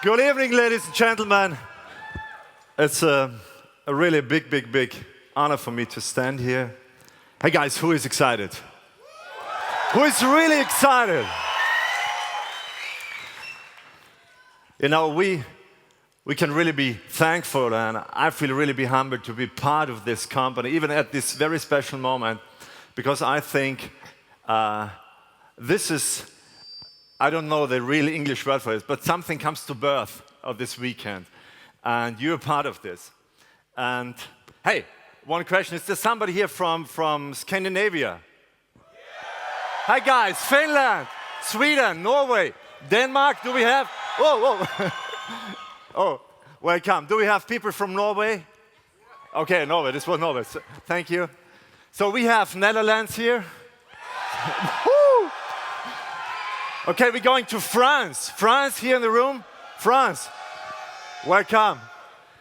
Good evening, ladies and gentlemen. It's a really big honor for me to stand here. Hey guys, who is excited? Who is really excited? You know, we can really be thankful, and I feel really humbled to be part of this company, even at this very special moment, because I think this is, I don't know the real English word for it, but something comes to birth of this weekend, and you're a part of this. And hey, one question, is there somebody here from Scandinavia? Yeah. Hi guys, Finland, Sweden, Norway, Denmark, do we have? Whoa. Oh, welcome. Do we have people from Norway? Okay, Norway, this was Norway, so, thank you. So we have Netherlands here. Okay, we're going to France. France here in the room? France. Welcome.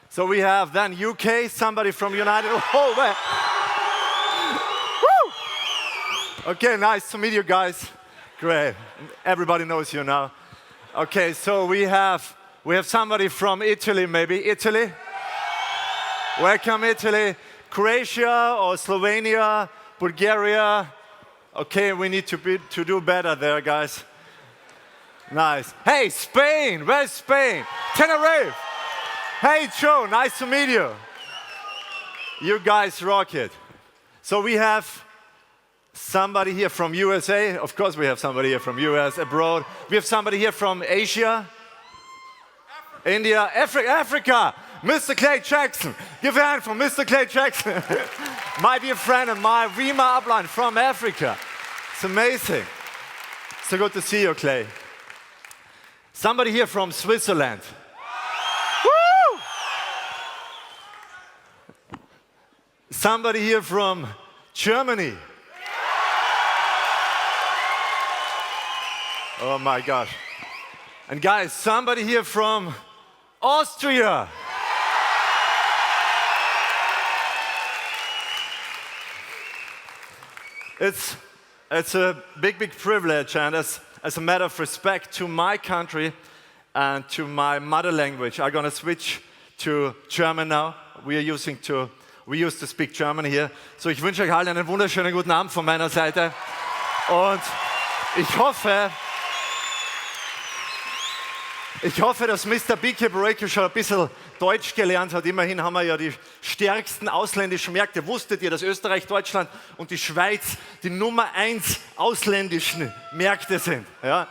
So we have then UK, somebody from United. Oh, man. Woo! Okay, nice to meet you guys. Great. Everybody knows you now. Okay, so we have somebody from Italy, maybe. Italy? Welcome, Italy. Croatia or Slovenia, Bulgaria. Okay, we need to do better there, guys. Nice. Hey, Spain. Where's Spain? Tenerife. Hey, Joe. Nice to meet you. You guys rock it. So we have somebody here from USA. Of course, we have somebody here from US, abroad. We have somebody here from Asia. India, Africa. Mr. Clay Jackson. Give a hand for Mr. Clay Jackson. My dear friend and my Rima Upline from Africa. It's amazing. So good to see you, Clay. Somebody here from Switzerland. Woo! Somebody here from Germany. Oh my gosh. And guys, somebody here from Austria. It's a big privilege, and as a matter of respect to my country and to my mother language, I'm gonna switch to German now. We used to speak German here. So, ich wünsche euch allen einen wunderschönen guten Abend von meiner Seite. Und ich hoffe, dass Mr. BK Boreyko schon ein bisschen Deutsch gelernt hat. Immerhin haben wir ja die stärksten ausländischen Märkte. Wusstet ihr, dass Österreich, Deutschland und die Schweiz die Nummer 1 ausländischen Märkte sind? Ja?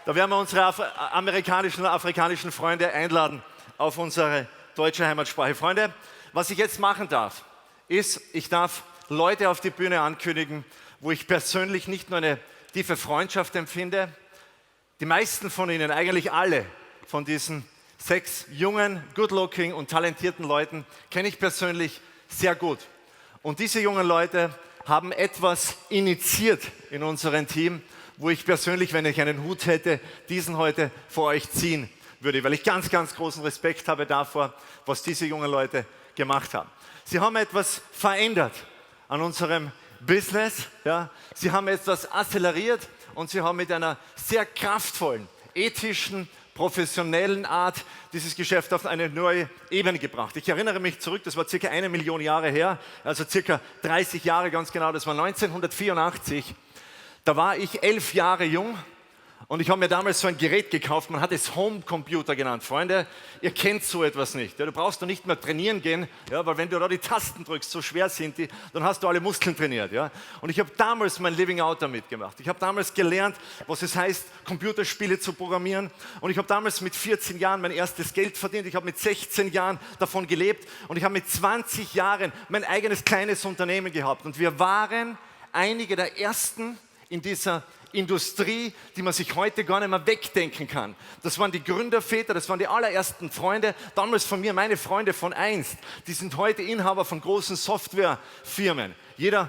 Da werden wir unsere amerikanischen und afrikanischen Freunde einladen auf unsere deutsche Heimatsprache. Freunde, was ich jetzt machen darf, ist, ich darf Leute auf die Bühne ankündigen, wo ich persönlich nicht nur eine tiefe Freundschaft empfinde. Die meisten von Ihnen, eigentlich alle von diesen 6 jungen, good-looking und talentierten Leuten kenne ich persönlich sehr gut. Und diese jungen Leute haben etwas initiiert in unserem Team, wo ich persönlich, wenn ich einen Hut hätte, diesen heute vor euch ziehen würde, weil ich ganz großen Respekt habe davor, was diese jungen Leute gemacht haben. Sie haben etwas verändert an unserem Business. Ja? Sie haben etwas akzeleriert. Und sie haben mit einer sehr kraftvollen, ethischen, professionellen Art dieses Geschäft auf eine neue Ebene gebracht. Ich erinnere mich zurück, das war circa 1 Million Jahre her, also circa 30 Jahre ganz genau, das war 1984. Da war ich 11 Jahre jung. Und ich habe mir damals so ein Gerät gekauft, man hat es Homecomputer genannt. Freunde, ihr kennt so etwas nicht. Ja, du brauchst doch nicht mehr trainieren gehen, ja, weil wenn du da die Tasten drückst, so schwer sind die, dann hast du alle Muskeln trainiert. Ja. Und ich habe damals mein Living Out damit gemacht. Ich habe damals gelernt, was es heißt, Computerspiele zu programmieren. Und ich habe damals mit 14 Jahren mein erstes Geld verdient. Ich habe mit 16 Jahren davon gelebt. Und ich habe mit 20 Jahren mein eigenes kleines Unternehmen gehabt. Und wir waren einige der Ersten in dieser Industrie, die man sich heute gar nicht mehr wegdenken kann. Das waren die Gründerväter, das waren die allerersten Freunde, damals von mir, meine Freunde von einst. Die sind heute Inhaber von großen Softwarefirmen. Jeder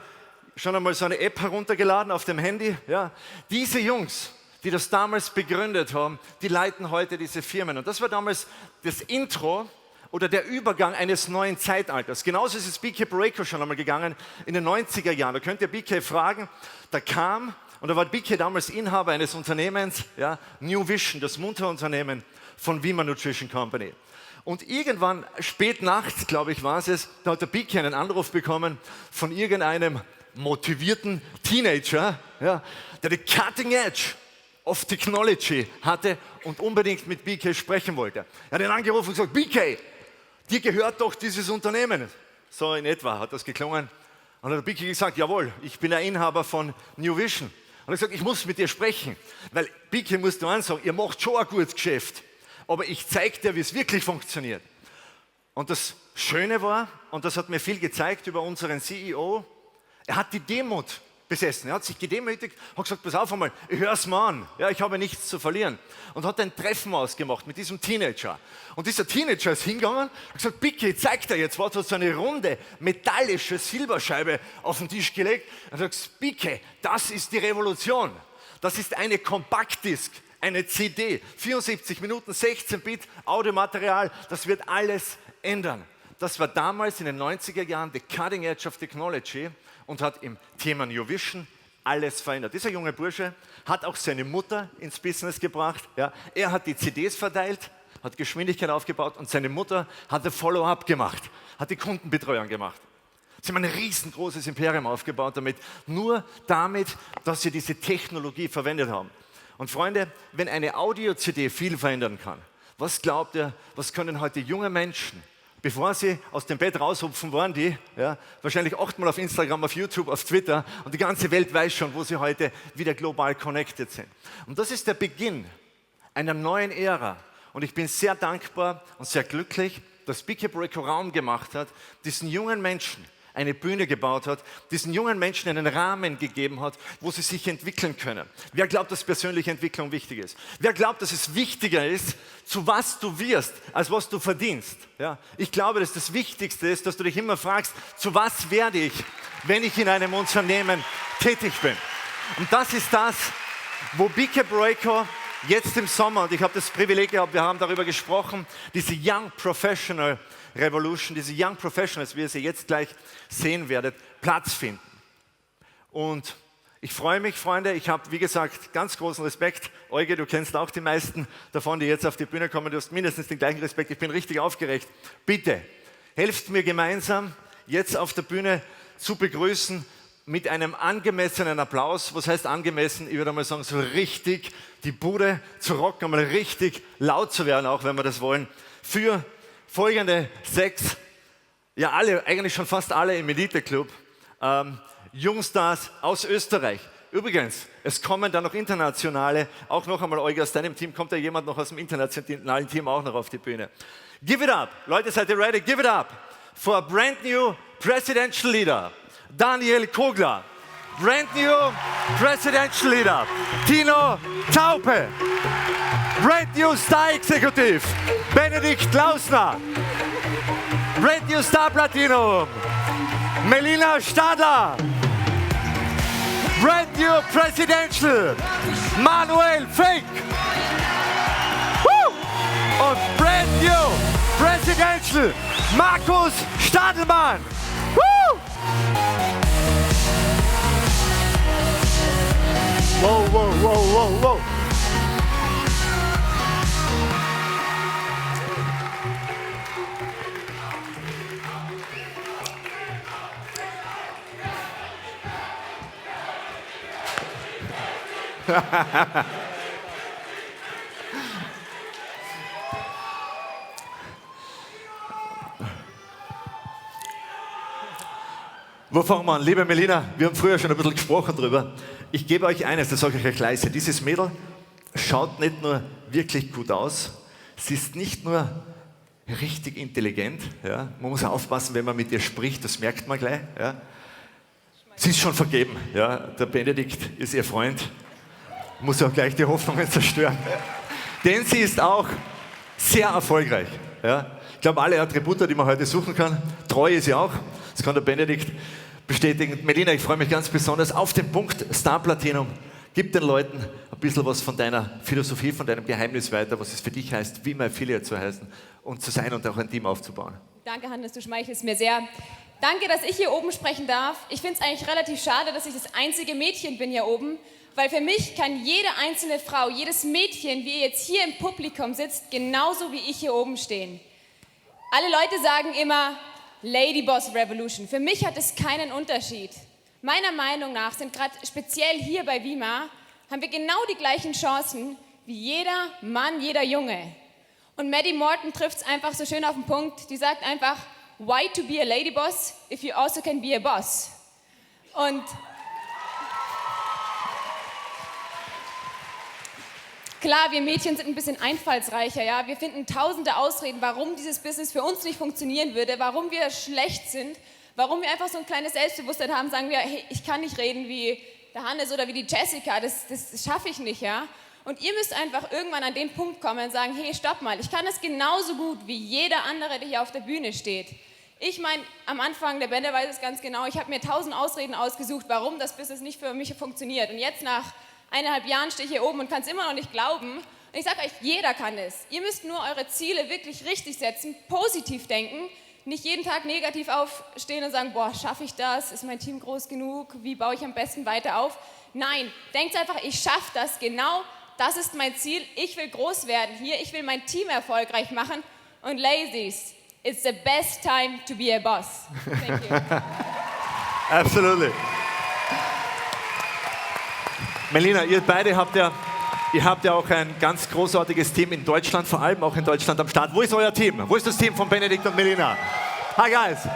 schon einmal so eine App heruntergeladen auf dem Handy. Ja. Diese Jungs, die das damals begründet haben, die leiten heute diese Firmen. Und das war damals das Intro oder der Übergang eines neuen Zeitalters. Genauso ist es BK Boreyko schon einmal gegangen in den 90er Jahren. Da könnt ihr BK fragen, da kam, und da war BK damals Inhaber eines Unternehmens, ja, New Vision, das Munterunternehmen von Vima Nutrition Company. Und irgendwann, spät nachts, glaube ich, war es, da hat der BK einen Anruf bekommen von irgendeinem motivierten Teenager, ja, der die Cutting Edge of Technology hatte und unbedingt mit BK sprechen wollte. Er hat ihn angerufen und gesagt, BK, dir gehört doch dieses Unternehmen. So in etwa hat das geklungen. Und dann hat der BK gesagt, jawohl, ich bin der Inhaber von New Vision. Und er hat gesagt, ich muss mit dir sprechen, weil BK muss nur sagen, ihr macht schon ein gutes Geschäft, aber ich zeige dir, wie es wirklich funktioniert. Und das Schöne war, und das hat mir viel gezeigt über unseren CEO, er hat die Demut besessen. Er hat sich gedemütigt, hat gesagt, pass auf einmal, ich höre es mir an, ja, ich habe nichts zu verlieren. Und hat ein Treffen ausgemacht mit diesem Teenager. Und dieser Teenager ist hingegangen und gesagt, Biki, zeig dir jetzt was, hat so eine runde, metallische Silberscheibe auf den Tisch gelegt. Und hat gesagt, Biki, das ist die Revolution. Das ist eine Kompaktdisk, eine CD, 74 Minuten, 16 Bit, Audiomaterial, das wird alles ändern. Das war damals in den 90er Jahren the cutting edge of technology und hat im Thema New Vision alles verändert. Dieser junge Bursche hat auch seine Mutter ins Business gebracht. Ja. Er hat die CDs verteilt, hat Geschwindigkeit aufgebaut und seine Mutter hat ein Follow-up gemacht, hat die Kundenbetreuung gemacht. Sie haben ein riesengroßes Imperium aufgebaut nur damit, dass sie diese Technologie verwendet haben. Und Freunde, wenn eine Audio-CD viel verändern kann, was glaubt ihr, was können heute junge Menschen, bevor sie aus dem Bett raushupfen, waren die wahrscheinlich 8-mal auf Instagram, auf YouTube, auf Twitter und die ganze Welt weiß schon, wo sie heute wieder global connected sind. Und das ist der Beginn einer neuen Ära. Und ich bin sehr dankbar und sehr glücklich, dass BK Boreyko Raum gemacht hat, diesen jungen Menschen eine Bühne gebaut hat, diesen jungen Menschen einen Rahmen gegeben hat, wo sie sich entwickeln können. Wer glaubt, dass persönliche Entwicklung wichtig ist? Wer glaubt, dass es wichtiger ist, zu was du wirst, als was du verdienst? Ja? Ich glaube, dass das Wichtigste ist, dass du dich immer fragst, zu was werde ich, wenn ich in einem Unternehmen tätig bin? Und das ist das, wo BK Boreyko jetzt im Sommer, und ich habe das Privileg gehabt, wir haben darüber gesprochen, diese Young Professional Revolution, diese Young Professionals, wie ihr sie jetzt gleich sehen werdet, Platz finden. Und ich freue mich, Freunde, ich habe, wie gesagt, ganz großen Respekt. Euge, du kennst auch die meisten davon, die jetzt auf die Bühne kommen, du hast mindestens den gleichen Respekt, ich bin richtig aufgeregt. Bitte, helft mir gemeinsam, jetzt auf der Bühne zu begrüßen mit einem angemessenen Applaus. Was heißt angemessen? Ich würde mal sagen, so richtig die Bude zu rocken, einmal richtig laut zu werden, auch wenn wir das wollen, für folgende 6, ja alle, eigentlich schon fast alle im Elite-Club, Jungstars aus Österreich. Übrigens, es kommen da noch internationale, auch noch einmal, Euge, aus deinem Team, kommt da jemand noch aus dem internationalen Team auch noch auf die Bühne. Give it up, Leute, seid ihr ready? Give it up for a brand new presidential leader, Daniel Kogler. Brand new presidential leader, Tino Taupe. Brand new Star Executive, Benedikt Klausner. Brand new Star Platinum, Melina Stadler. Brand new Presidential, Manuel Fink. Woo! Und brand new Presidential, Markus Stadelmann. Woo! Wow, wow, wow, wow, wow. Wo fangen wir an? Liebe Melina, wir haben früher schon ein bisschen gesprochen drüber. Ich gebe euch eines, das sage ich euch leise. Dieses Mädel schaut nicht nur wirklich gut aus, sie ist nicht nur richtig intelligent. Ja. Man muss aufpassen, wenn man mit ihr spricht, das merkt man gleich. Ja. Sie ist schon vergeben. Ja. Der Benedikt ist ihr Freund. Muss auch gleich die Hoffnungen zerstören. Denn sie ist auch sehr erfolgreich. Ja. Ich glaube, alle Attribute, die man heute suchen kann, treu ist sie auch. Das kann der Benedikt bestätigen. Melina, ich freue mich ganz besonders auf den Punkt Star Platinum. Gib den Leuten ein bisschen was von deiner Philosophie, von deinem Geheimnis weiter, was es für dich heißt, Vima Affiliate zu heißen und zu sein und auch ein Team aufzubauen. Danke, Hannes, du schmeichelst mir sehr. Danke, dass ich hier oben sprechen darf. Ich finde es eigentlich relativ schade, dass ich das einzige Mädchen bin hier oben, weil für mich kann jede einzelne Frau, jedes Mädchen, wie ihr jetzt hier im Publikum sitzt, genauso wie ich hier oben stehen. Alle Leute sagen immer Lady Boss Revolution. Für mich hat es keinen Unterschied. Meiner Meinung nach sind gerade speziell hier bei Vima, haben wir genau die gleichen Chancen wie jeder Mann, jeder Junge. Und Maddie Morton trifft es einfach so schön auf den Punkt. Die sagt einfach, why to be a lady boss if you also can be a boss? Und klar, wir Mädchen sind ein bisschen einfallsreicher, ja. Wir finden tausende Ausreden, warum dieses Business für uns nicht funktionieren würde, warum wir schlecht sind, warum wir einfach so ein kleines Selbstbewusstsein haben, sagen wir, hey, ich kann nicht reden wie der Hannes oder wie die Jessica, das schaffe ich nicht, ja. Und ihr müsst einfach irgendwann an den Punkt kommen und sagen, hey, stopp mal, ich kann das genauso gut wie jeder andere, der hier auf der Bühne steht. Ich meine, am Anfang, der Bender weiß es ganz genau, ich habe mir 1000 Ausreden ausgesucht, warum das Business nicht für mich funktioniert. Und jetzt nach 1,5 Jahren stehe ich hier oben und kann es immer noch nicht glauben. Und ich sage euch, jeder kann es. Ihr müsst nur eure Ziele wirklich richtig setzen, positiv denken, nicht jeden Tag negativ aufstehen und sagen, boah, schaffe ich das? Ist mein Team groß genug? Wie baue ich am besten weiter auf? Nein, denkt einfach, ich schaffe das, genau das ist mein Ziel. Ich will groß werden hier, ich will mein Team erfolgreich machen. Und Ladies, it's the best time to be a boss. Thank you. Absolutely. Melina, ihr beide habt ja auch ein ganz großartiges Team in Deutschland, vor allem auch in Deutschland am Start. Wo ist euer Team? Wo ist das Team von Benedikt und Melina? Hi guys.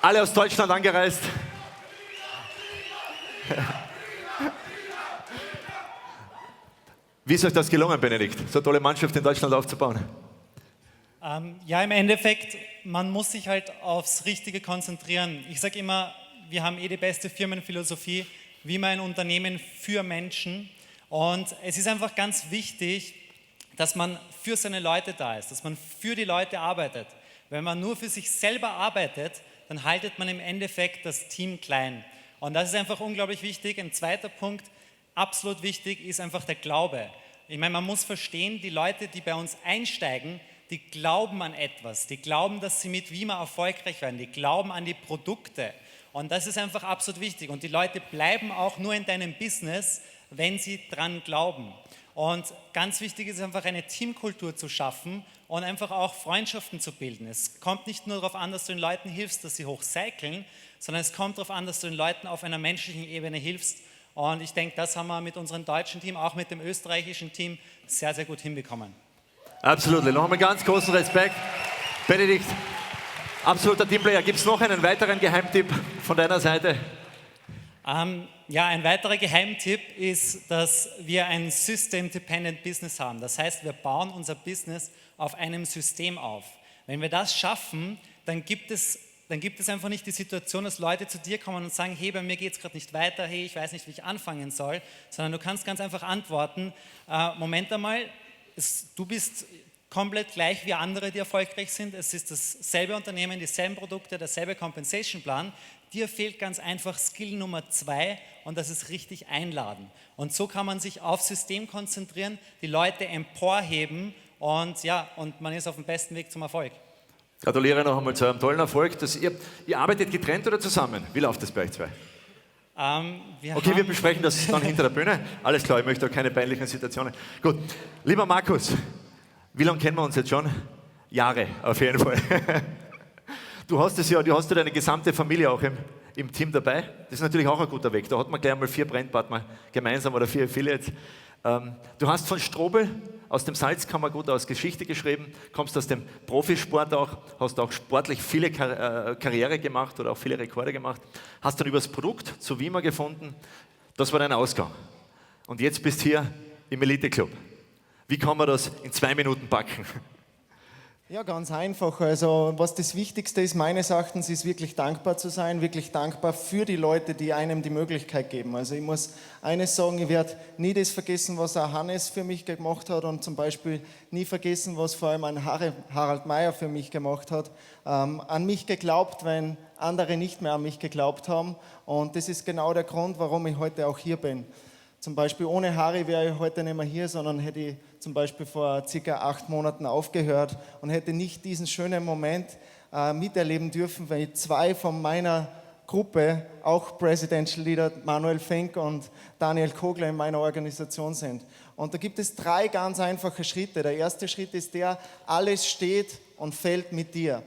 Alle aus Deutschland angereist. Wie ist euch das gelungen, Benedikt, so eine tolle Mannschaft in Deutschland aufzubauen? Ja, im Endeffekt, man muss sich halt aufs Richtige konzentrieren. Ich sage immer, wir haben die beste Firmenphilosophie, wie man ein Unternehmen für Menschen. Und es ist einfach ganz wichtig, dass man für seine Leute da ist, dass man für die Leute arbeitet. Wenn man nur für sich selber arbeitet, dann haltet man im Endeffekt das Team klein. Und das ist einfach unglaublich wichtig. Ein zweiter Punkt, absolut wichtig, ist einfach der Glaube. Ich meine, man muss verstehen, die Leute, die bei uns einsteigen, die glauben an etwas, die glauben, dass sie mit Vima erfolgreich werden, die glauben an die Produkte. Und das ist einfach absolut wichtig. Und die Leute bleiben auch nur in deinem Business, wenn sie dran glauben. Und ganz wichtig ist einfach eine Teamkultur zu schaffen und einfach auch Freundschaften zu bilden. Es kommt nicht nur darauf an, dass du den Leuten hilfst, dass sie hochcyclen, sondern es kommt darauf an, dass du den Leuten auf einer menschlichen Ebene hilfst. Und ich denke, das haben wir mit unserem deutschen Team, auch mit dem österreichischen Team, sehr, sehr gut hinbekommen. Absolut. Noch einmal ganz großen Respekt. Benedikt, absoluter Teamplayer. Gibt es noch einen weiteren Geheimtipp von deiner Seite? Ja, ein weiterer Geheimtipp ist, dass wir ein System-Dependent Business haben. Das heißt, wir bauen unser Business auf einem System auf. Wenn wir das schaffen, dann gibt es einfach nicht die Situation, dass Leute zu dir kommen und sagen, hey, bei mir geht es gerade nicht weiter, hey, ich weiß nicht, wie ich anfangen soll, sondern du kannst ganz einfach antworten, Moment einmal, du bist komplett gleich wie andere, die erfolgreich sind, es ist dasselbe Unternehmen, dieselben Produkte, derselbe Compensation-Plan, dir fehlt ganz einfach Skill Nummer 2 und das ist richtig einladen. Und so kann man sich aufs System konzentrieren, die Leute emporheben und man ist auf dem besten Weg zum Erfolg. Gratuliere noch einmal zu eurem tollen Erfolg. Ihr arbeitet getrennt oder zusammen? Wie läuft das bei euch zwei? Wir besprechen das dann hinter der Bühne. Alles klar, ich möchte auch keine peinlichen Situationen. Gut, lieber Markus, wie lange kennen wir uns jetzt schon? Jahre, auf jeden Fall. Du hast deine gesamte Familie auch im Team dabei. Das ist natürlich auch ein guter Weg. Da hat man gleich einmal 4 Brandpartner gemeinsam oder 4 Affiliates. Du hast von Strobel aus dem Salzkammergut aus Geschichte geschrieben, kommst aus dem Profisport auch, hast auch sportlich viele Karriere gemacht oder auch viele Rekorde gemacht, hast dann über das Produkt zu Vima gefunden. Das war dein Ausgang. Und jetzt bist du hier im Elite-Club. Wie kann man das in 2 Minuten packen? Ja, ganz einfach. Also was das Wichtigste ist meines Erachtens, ist wirklich dankbar zu sein, wirklich dankbar für die Leute, die einem die Möglichkeit geben. Also ich muss eines sagen, ich werde nie das vergessen, was auch Hannes für mich gemacht hat und zum Beispiel nie vergessen, was vor allem ein Harald Meyer für mich gemacht hat. An mich geglaubt, wenn andere nicht mehr an mich geglaubt haben, und das ist genau der Grund, warum ich heute auch hier bin. Zum Beispiel ohne Harry wäre ich heute nicht mehr hier, sondern hätte ich zum Beispiel vor ca. 8 Monaten aufgehört und hätte nicht diesen schönen Moment miterleben dürfen, weil 2 von meiner Gruppe, auch Presidential Leader Manuel Fink und Daniel Kogler in meiner Organisation sind. Und da gibt es 3 ganz einfache Schritte. Der erste Schritt ist der, alles steht und fällt mit dir.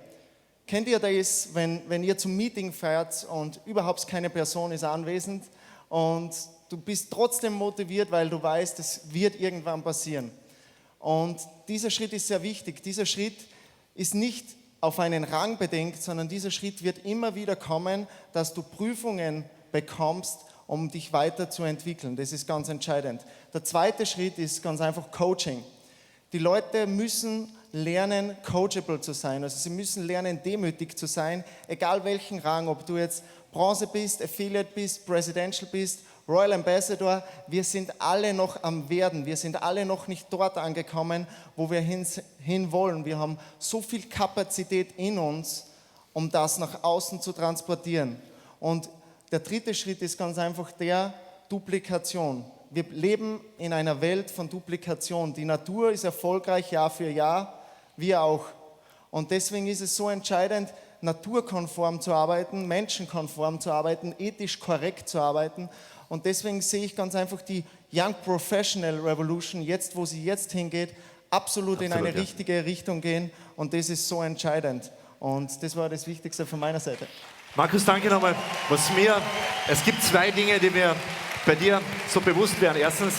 Kennt ihr das, wenn ihr zum Meeting fährt und überhaupt keine Person ist anwesend und du bist trotzdem motiviert, weil du weißt, es wird irgendwann passieren. Und dieser Schritt ist sehr wichtig. Dieser Schritt ist nicht auf einen Rang bedingt, sondern dieser Schritt wird immer wieder kommen, dass du Prüfungen bekommst, um dich weiterzuentwickeln. Das ist ganz entscheidend. Der zweite Schritt ist ganz einfach Coaching. Die Leute müssen lernen, coachable zu sein. Also sie müssen lernen, demütig zu sein, egal welchen Rang, ob du jetzt Bronze bist, Affiliate bist, Presidential bist, Royal Ambassador, wir sind alle noch am Werden, wir sind alle noch nicht dort angekommen, wo wir hin wollen. Wir haben so viel Kapazität in uns, um das nach außen zu transportieren. Und der dritte Schritt ist ganz einfach der Duplikation. Wir leben in einer Welt von Duplikation. Die Natur ist erfolgreich Jahr für Jahr, wir auch. Und deswegen ist es so entscheidend, naturkonform zu arbeiten, menschenkonform zu arbeiten, ethisch korrekt zu arbeiten. Und deswegen sehe ich ganz einfach die Young Professional Revolution, jetzt wo sie jetzt hingeht, absolut in eine richtige Richtung gehen. Und das ist so entscheidend. Und das war das Wichtigste von meiner Seite. Markus, danke nochmal. Es gibt 2 Dinge, die mir bei dir so bewusst werden. Erstens,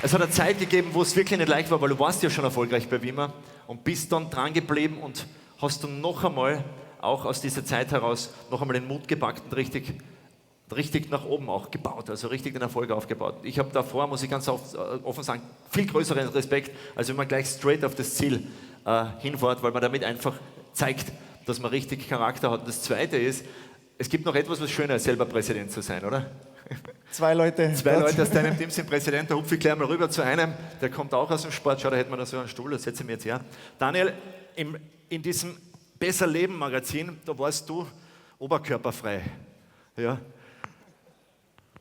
es hat eine Zeit gegeben, wo es wirklich nicht leicht war, weil du warst ja schon erfolgreich bei Wimmer und bist dann dran geblieben und hast du noch einmal, auch aus dieser Zeit heraus, noch einmal den Mut gepackt und richtig nach oben auch gebaut, also richtig den Erfolg aufgebaut. Ich habe davor, muss ich ganz offen sagen, viel größeren Respekt, als wenn man gleich straight auf das Ziel hinfährt, weil man damit einfach zeigt, dass man richtig Charakter hat. Und das Zweite ist, es gibt noch etwas, was schöner ist, selber Präsident zu sein, oder? 2 Leute. 2 Leute aus deinem Team sind Präsident, da hupfe ich gleich mal rüber zu einem, der kommt auch aus dem Sport, schau, da hätten wir da so einen Stuhl, da setze ich mich jetzt her. Daniel, in diesem Besser Leben Magazin, da warst du oberkörperfrei. Ja.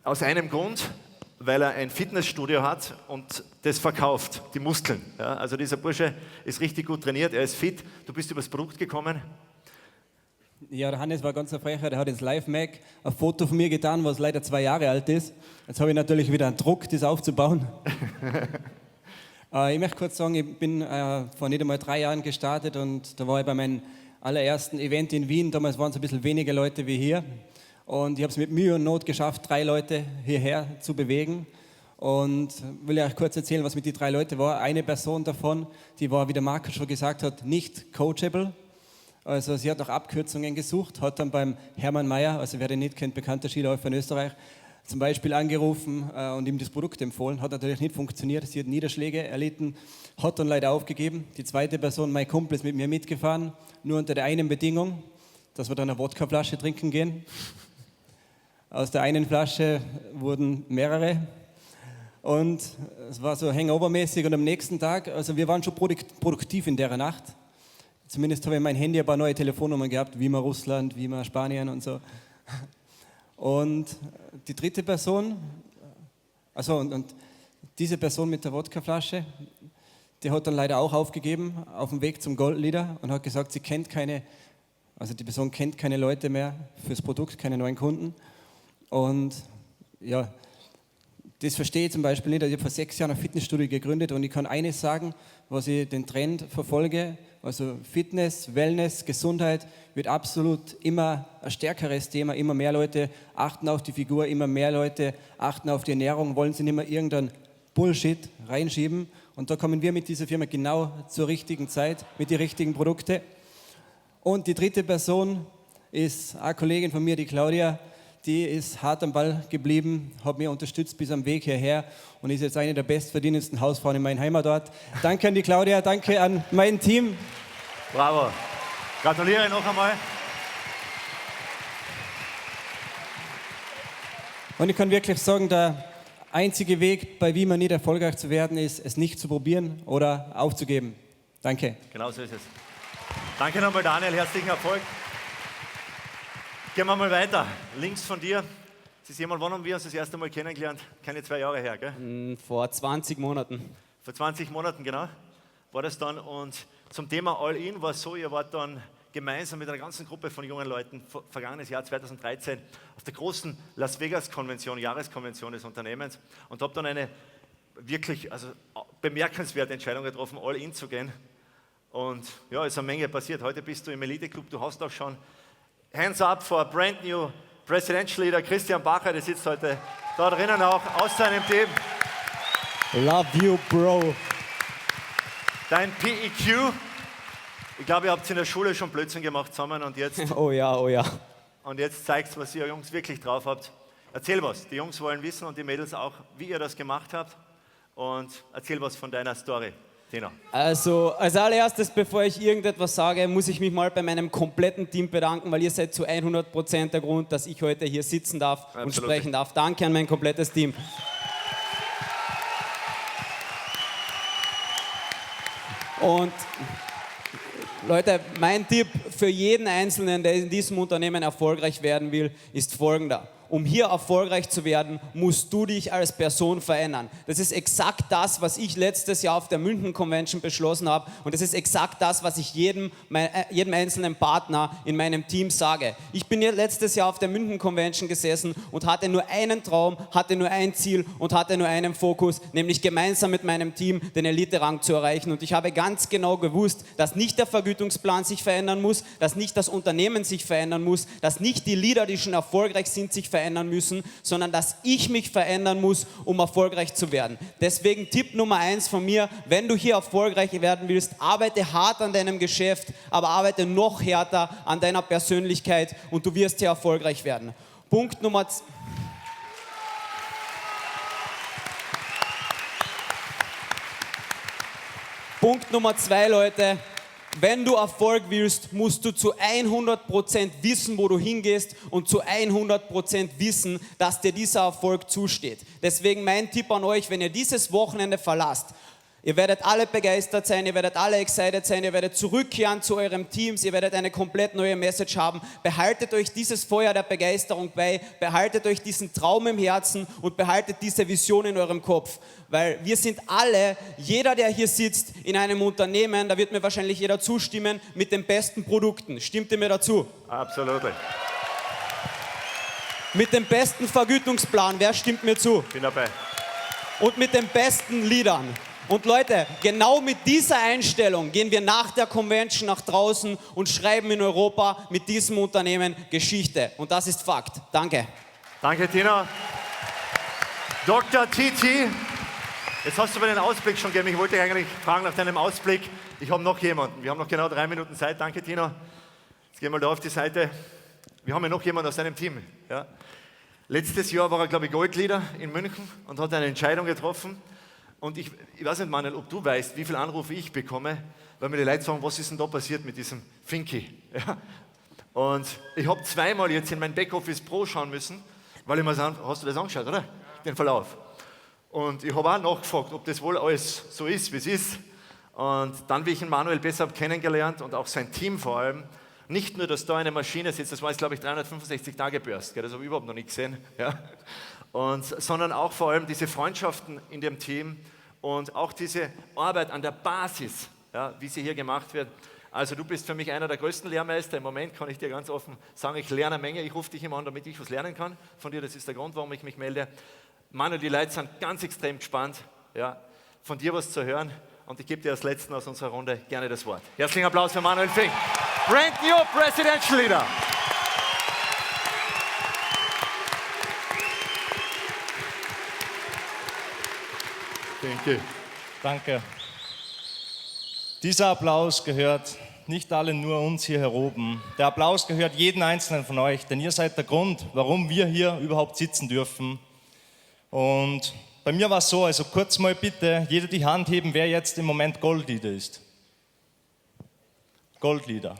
Aus einem Grund, weil er ein Fitnessstudio hat und das verkauft, die Muskeln. Ja, also dieser Bursche ist richtig gut trainiert, er ist fit. Du bist übers Produkt gekommen. Ja, der Hannes war ganz frecher, der hat ins Live-Mac ein Foto von mir getan, was leider 2 Jahre alt ist. Jetzt habe ich natürlich wieder einen Druck, das aufzubauen. Ich möchte kurz sagen, ich bin vor nicht einmal 3 Jahren gestartet und da war ich bei meinem allerersten Event in Wien. Damals waren es ein bisschen weniger Leute wie hier. Und ich habe es mit Mühe und Not geschafft, 3 Leute hierher zu bewegen. Und will euch kurz erzählen, was mit den 3 Leuten war. Eine Person davon, die war, wie der Markus schon gesagt hat, nicht coachable. Also sie hat nach Abkürzungen gesucht, hat dann beim Hermann Mayer, also wer den nicht kennt, bekannter Skiläufer in Österreich, zum Beispiel angerufen und ihm das Produkt empfohlen. Hat natürlich nicht funktioniert, sie hat Niederschläge erlitten, hat dann leider aufgegeben. Die zweite Person, mein Kumpel, ist mit mir mitgefahren, nur unter der einen Bedingung, dass wir dann eine Wodkaflasche trinken gehen. Aus der einen Flasche wurden mehrere und es war so hangover-mäßig und am nächsten Tag, also wir waren schon produktiv in der Nacht. Zumindest habe ich in mein Handy ein paar neue Telefonnummern gehabt, wie man Russland, wie man Spanien und so. Und die dritte Person, also und diese Person mit der Wodkaflasche, die hat dann leider auch aufgegeben auf dem Weg zum Goldleader und hat gesagt, sie kennt keine, also die Person kennt keine Leute mehr fürs Produkt, keine neuen Kunden. Und ja, das verstehe ich zum Beispiel nicht. Ich habe vor 6 Jahren ein Fitnessstudio gegründet und ich kann eines sagen, was ich den Trend verfolge, also Fitness, Wellness, Gesundheit wird absolut immer ein stärkeres Thema. Immer mehr Leute achten auf die Figur, immer mehr Leute achten auf die Ernährung, wollen sie nicht mehr irgendeinen Bullshit reinschieben. Und da kommen wir mit dieser Firma genau zur richtigen Zeit, mit den richtigen Produkten. Und die dritte Person ist eine Kollegin von mir, die Claudia. Die ist hart am Ball geblieben, hat mich unterstützt bis am Weg hierher und ist jetzt eine der bestverdienendsten Hausfrauen in meinem Heimatort. Danke an die Claudia, danke an mein Team. Bravo. Gratuliere noch einmal. Und ich kann wirklich sagen, der einzige Weg, bei Wimmer nicht erfolgreich zu werden, ist, es nicht zu probieren oder aufzugeben. Danke. Genau so ist es. Danke nochmal, Daniel. Herzlichen Erfolg. Gehen wir mal weiter. Links von dir. Es ist jemand, wann haben wir uns das erste Mal kennengelernt? Keine 2 Jahre her, gell? Vor 20 Monaten. Vor 20 Monaten, genau, war das dann. Und zum Thema All-In war es so, ihr wart dann gemeinsam mit einer ganzen Gruppe von jungen Leuten vergangenes Jahr 2013 auf der großen Las Vegas-Konvention, Jahreskonvention des Unternehmens und habe dann eine wirklich bemerkenswerte Entscheidung getroffen, all in zu gehen. Und ja, es ist eine Menge passiert. Heute bist du im Elite-Club, du hast auch schon Hands up for brand new Presidential Leader Christian Bacher, der sitzt heute da drinnen auch aus seinem Team. Love you, Bro. Dein PEQ, ich glaube, ihr habt in der Schule schon Blödsinn gemacht zusammen und jetzt, Oh ja, oh ja. und jetzt zeigt was ihr Jungs wirklich drauf habt. Erzähl was, die Jungs wollen wissen und die Mädels auch, wie ihr das gemacht habt und erzähl was von deiner Story, Tino. Also als allererstes, bevor ich irgendetwas sage, muss ich mich mal bei meinem kompletten Team bedanken, weil ihr seid zu 100% der Grund, dass ich heute hier sitzen darf und Absolut. sprechen darf. Danke an mein komplettes Team. Und Leute, mein Tipp für jeden Einzelnen, der in diesem Unternehmen erfolgreich werden will, ist folgender. Um hier erfolgreich zu werden, musst du dich als Person verändern. Das ist exakt das, was ich letztes Jahr auf der München Convention beschlossen habe. Und das ist exakt das, was ich jedem einzelnen Partner in meinem Team sage. Ich bin hier letztes Jahr auf der München Convention gesessen und hatte nur einen Traum, hatte nur ein Ziel und hatte nur einen Fokus, nämlich gemeinsam mit meinem Team den Elite-Rang zu erreichen. Und ich habe ganz genau gewusst, dass nicht der Vergütungsplan sich verändern muss, dass nicht das Unternehmen sich verändern muss, dass nicht die Leader, die schon erfolgreich sind, sich verändern müssen, sondern dass ich mich verändern muss, um erfolgreich zu werden. Deswegen Tipp Nummer 1 von mir, wenn du hier erfolgreich werden willst, arbeite hart an deinem Geschäft, aber arbeite noch härter an deiner Persönlichkeit und du wirst hier erfolgreich werden. Punkt Nummer 2, Leute. Wenn du Erfolg willst, musst du zu 100% wissen, wo du hingehst und zu 100% wissen, dass dir dieser Erfolg zusteht. Deswegen mein Tipp an euch, wenn ihr dieses Wochenende verlasst, ihr werdet alle begeistert sein, ihr werdet alle excited sein, ihr werdet zurückkehren zu eurem Teams, ihr werdet eine komplett neue Message haben. Behaltet euch dieses Feuer der Begeisterung bei, behaltet euch diesen Traum im Herzen und behaltet diese Vision in eurem Kopf. Weil wir sind alle, jeder, der hier sitzt, in einem Unternehmen, da wird mir wahrscheinlich jeder zustimmen, mit den besten Produkten. Stimmt ihr mir dazu? Absolut. Mit dem besten Vergütungsplan, wer stimmt mir zu? Bin dabei. Und mit den besten Leadern. Und Leute, genau mit dieser Einstellung gehen wir nach der Convention nach draußen und schreiben in Europa mit diesem Unternehmen Geschichte. Und das ist Fakt. Danke. Danke, Tino. Dr. Titi, jetzt hast du mir den Ausblick schon gegeben. Ich wollte dich eigentlich fragen nach deinem Ausblick. Ich habe noch jemanden. Wir haben noch genau 3 Minuten Zeit. Danke, Tino. Jetzt gehen wir da auf die Seite. Wir haben ja noch jemanden aus deinem Team. Ja. Letztes Jahr war er, glaube ich, Goldleader in München und hat eine Entscheidung getroffen. Und ich weiß nicht, Manuel, ob du weißt, wie viele Anrufe ich bekomme, weil mir die Leute sagen, was ist denn da passiert mit diesem Finky? Ja. Und ich habe 2-mal jetzt in mein Backoffice Pro schauen müssen, weil ich mir sage, hast du das angeschaut, oder? Den Verlauf. Und ich habe auch nachgefragt, ob das wohl alles so ist, wie es ist. Und dann, wie ich ihn Manuel besser habe kennengelernt und auch sein Team vor allem, nicht nur, dass da eine Maschine sitzt, das war jetzt, glaube ich, 365 Tage Burst, das habe ich überhaupt noch nicht gesehen, ja. Sondern auch vor allem diese Freundschaften in dem Team und auch diese Arbeit an der Basis, ja, wie sie hier gemacht wird. Also du bist für mich einer der größten Lehrmeister. Im Moment kann ich dir ganz offen sagen, ich lerne eine Menge. Ich rufe dich immer an, damit ich was lernen kann von dir. Das ist der Grund, warum ich mich melde. Manuel, die Leute sind ganz extrem gespannt, ja, von dir was zu hören. Und ich gebe dir als Letzten aus unserer Runde gerne das Wort. Herzlichen Applaus für Manuel Fink. Brand new Presidential Leader. Danke. Dieser Applaus gehört nicht allen, nur uns hier oben. Der Applaus gehört jedem Einzelnen von euch, denn ihr seid der Grund, warum wir hier überhaupt sitzen dürfen. Und bei mir war es so, also kurz mal bitte, jeder die Hand heben, wer jetzt im Moment Goldleader ist. Goldleader.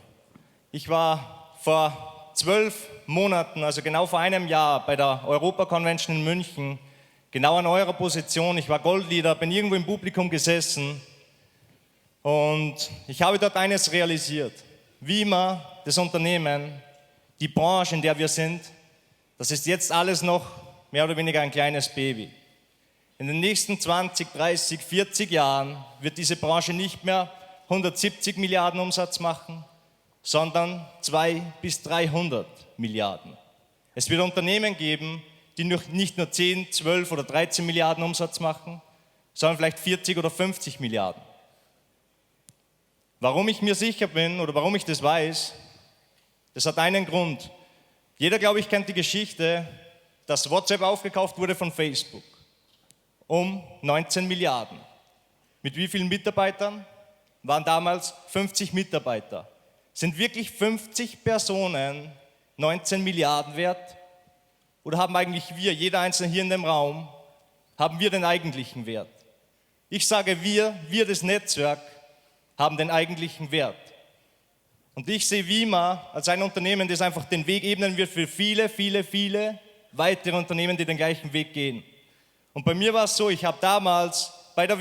Ich war vor 12 Monaten, also genau vor einem Jahr, bei der Europa-Convention in München, genau an eurer Position. Ich war Goldleader, bin irgendwo im Publikum gesessen und ich habe dort eines realisiert. Wie immer, das Unternehmen, die Branche, in der wir sind, das ist jetzt alles noch mehr oder weniger ein kleines Baby. In den nächsten 20, 30, 40 Jahren wird diese Branche nicht mehr 170 Milliarden Umsatz machen, sondern 200 bis 300 Milliarden. Es wird Unternehmen geben, die nicht nur 10, 12 oder 13 Milliarden Umsatz machen, sondern vielleicht 40 oder 50 Milliarden. Warum ich mir sicher bin oder warum ich das weiß, das hat einen Grund. Jeder, glaube ich, kennt die Geschichte, dass WhatsApp aufgekauft wurde von Facebook um 19 Milliarden. Mit wie vielen Mitarbeitern? Waren damals 50 Mitarbeiter. Sind wirklich 50 Personen 19 Milliarden wert? Oder haben eigentlich wir, jeder Einzelne hier in dem Raum, haben wir den eigentlichen Wert? Ich sage wir das Netzwerk, haben den eigentlichen Wert. Und ich sehe Vima als ein Unternehmen, das einfach den Weg ebnen wird für viele, viele, viele weitere Unternehmen, die den gleichen Weg gehen. Und bei mir war es so, ich habe damals bei der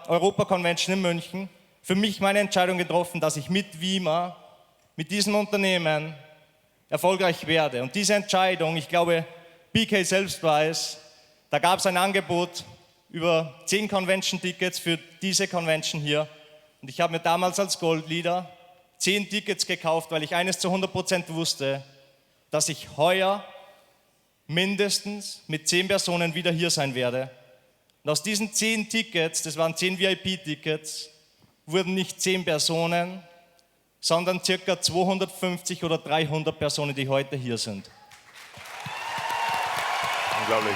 Europa Convention in München für mich meine Entscheidung getroffen, dass ich mit Vima, mit diesem Unternehmen erfolgreich werde. Und diese Entscheidung, ich glaube, BK selbst weiß, da gab es ein Angebot über 10 Convention-Tickets für diese Convention hier. Und ich habe mir damals als Gold-Leader 10 Tickets gekauft, weil ich eines zu 100% wusste, dass ich heuer mindestens mit 10 Personen wieder hier sein werde. Und aus diesen 10 Tickets, das waren 10 VIP-Tickets, wurden nicht 10 Personen, sondern ca. 250 oder 300 Personen, die heute hier sind. Unglaublich.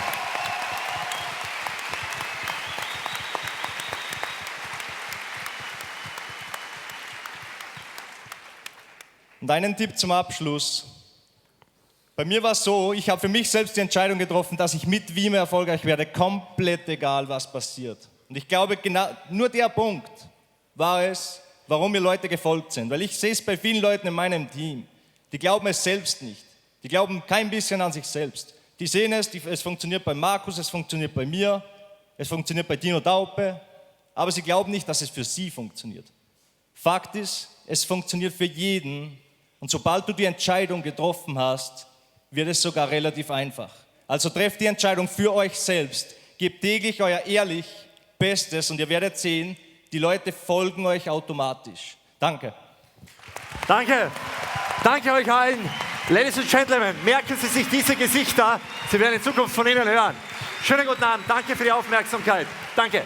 Und einen Tipp zum Abschluss. Bei mir war es so, ich habe für mich selbst die Entscheidung getroffen, dass ich mit Vima erfolgreich werde, komplett egal, was passiert. Und ich glaube, genau nur der Punkt war es, warum mir Leute gefolgt sind. Weil ich sehe es bei vielen Leuten in meinem Team, die glauben es selbst nicht. Die glauben kein bisschen an sich selbst. Die sehen es, es funktioniert bei Markus, es funktioniert bei mir, es funktioniert bei Dino Daupe, aber sie glauben nicht, dass es für sie funktioniert. Fakt ist, es funktioniert für jeden und sobald du die Entscheidung getroffen hast, wird es sogar relativ einfach. Also trefft die Entscheidung für euch selbst, gebt täglich euer ehrlich Bestes und ihr werdet sehen, die Leute folgen euch automatisch. Danke. Danke. Danke euch allen. Ladies and Gentlemen, merken Sie sich diese Gesichter. Sie werden in Zukunft von Ihnen hören. Schönen guten Abend. Danke für die Aufmerksamkeit. Danke.